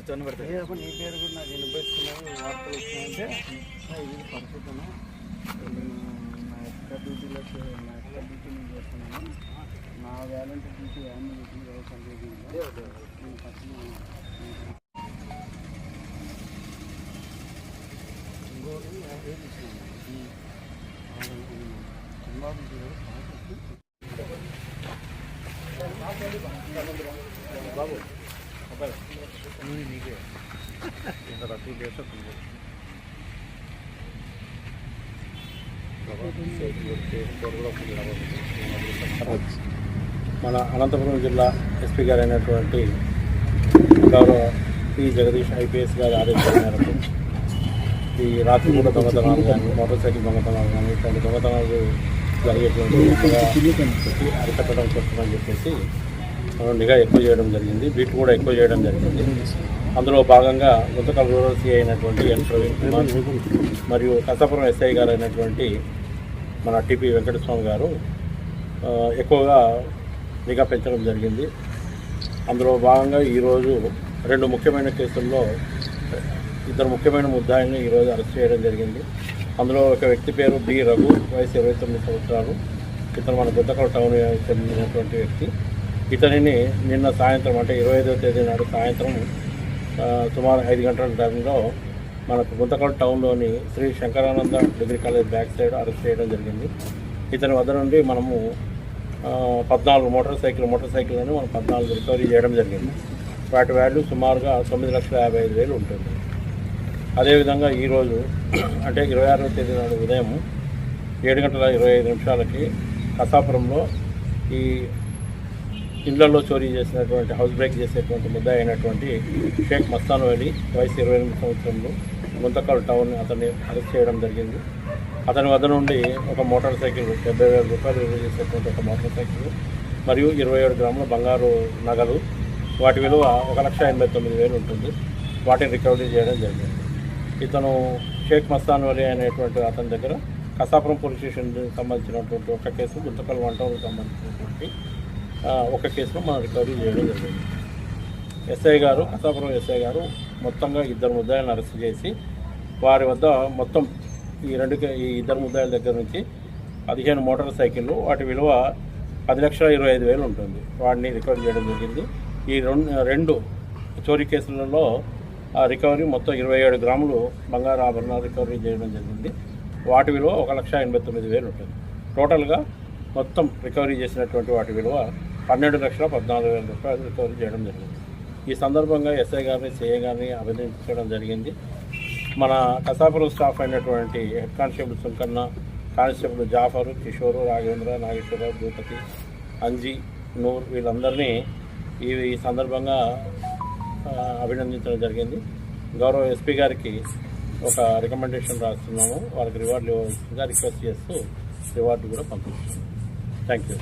నీ పేరు కూడా నాకు వినిపిస్తున్నాయి, వార్తలు వచ్చినాయంటే ఇది పరిస్థితున్నా నా ఎక్స్ట్రా డ్యూటీలో చేస్తున్నాను. నా వాలంటీర్ డ్యూటీ యాన్ని బాబు నీకే ఇంత రసీ చేస్తే మన అనంతపురం జిల్లా ఎస్పీ గారు అయినటువంటి గౌరవ పి జగదీష్ ఐపీఎస్ గారి ఆదేశాల మేరకు ఈ రాత్రి కూడా దొంగతనాలు కానీ మోటార్ సైకిల్ దొంగతనాలు కానీ ఇట్లాంటి దొంగతనాలు జరిగేటువంటి అరికట్టడం కోసమని చెప్పేసి నిఘా ఎక్కువ చేయడం జరిగింది, బీట్ కూడా ఎక్కువ చేయడం జరిగింది. అందులో భాగంగా గుంతకల్ రూరల్ సిఐ అయినటువంటి ఎన్ ప్రవీణ్ కుమార్ మరియు కసాపురం ఎస్ఐ గారు అయినటువంటి మన టిపి వెంకటస్వామి గారు ఎక్కువగా నిఘా పెంచడం జరిగింది. అందులో భాగంగా ఈరోజు 2 ముఖ్యమైన కేసుల్లో 2 ముఖ్యమైన ముద్దాయిల్ని ఈరోజు అరెస్ట్ చేయడం జరిగింది. అందులో ఒక వ్యక్తి పేరు బి రఘు, వయసు 29 సంవత్సరాలు. ఇతను మన గుంతకల్ టౌన్ చెందినటువంటి వ్యక్తి. ఇతనిని నిన్న సాయంత్రం అంటే 25వ తేదీ నాడు సాయంత్రం సుమారు 5 గంటల టైంలో మనకు గుంతకల్ టౌన్లోని Sri Sankarananda degree college back side arrest చేయడం జరిగింది. ఇతని వద్ద నుండి మనము 14 మోటార్ సైకిల్ని మనం 14 రికవరీ చేయడం జరిగింది. వాటి వాల్యూ సుమారుగా 9,55,000 ఉంటుంది. అదేవిధంగా ఈరోజు అంటే 26వ తేదీ నాడు ఉదయం 7:25 కసాపురంలో ఈ ఇళ్లలో చోరీ చేసినటువంటి హౌస్ బ్రేక్ చేసేటువంటి ముద్దాయి అయినటువంటి షేక్ మస్తాన్ అలీ, వయసు 28 సంవత్సరంలో, గుంతకల్ టౌన్ అతన్ని అరెస్ట్ చేయడం జరిగింది. అతని వద్ద నుండి ఒక మోటార్ సైకిల్ 70,000 రూపాయలు విలువ చేసేటువంటి ఒక మోటార్ సైకిల్ మరియు 27 గ్రాముల బంగారు నగలు, వాటి విలువ 1,89,000 ఉంటుంది. వాటిని రికవరీ చేయడం జరిగింది. ఇతను షేక్ మస్తాన్ అలీ అనేటువంటి అతని దగ్గర కసాపురం పోలీస్ స్టేషన్కి సంబంధించినటువంటి ఒక కేసు, గుంతకల్ 1 టౌన్కి సంబంధించినటువంటి ఒక కేసులో మనం రికవరీ చేయడం జరిగింది. కసాపురం ఎస్ఐ గారు మొత్తంగా 2 ముద్దాయిలను అరెస్ట్ చేసి వారి వద్ద మొత్తం ఈ 2 ముద్దాయిల దగ్గర నుంచి 15 మోటార్ సైకిళ్ళు, వాటి విలువ 10,25,000 ఉంటుంది. వాటిని రికవరీ చేయడం జరిగింది. ఈ 2 చోరీ కేసులలో రికవరీ మొత్తం 27 గ్రాములు బంగారు ఆభరణాలు రికవరీ చేయడం జరిగింది. వాటి విలువ 1,89,000 ఉంటుంది. టోటల్గా మొత్తం రికవరీ చేసినటువంటి వాటి విలువ 12,14,000 రూపాయలు రికవరీ చేయడం జరిగింది. ఈ సందర్భంగా ఎస్ఐ గారిని, సిఐ గారిని అభినందించడం జరిగింది. మన కసాపురం స్టాఫ్ అయినటువంటి head constable Sunkanna, constable Jafar, Kishore, Raghavendra, Nageswararao, Bhupathi, Anji, Noor వీళ్ళందరినీ ఈ సందర్భంగా అభినందించడం జరిగింది. గౌరవ ఎస్పీ గారికి ఒక రికమెండేషన్ రాస్తున్నాము. వాళ్ళకి రివార్డులు ఇవ్వాల్సిందిగా రిక్వెస్ట్ చేస్తూ రివార్డు కూడా పంపిస్తున్నాము. Thank you.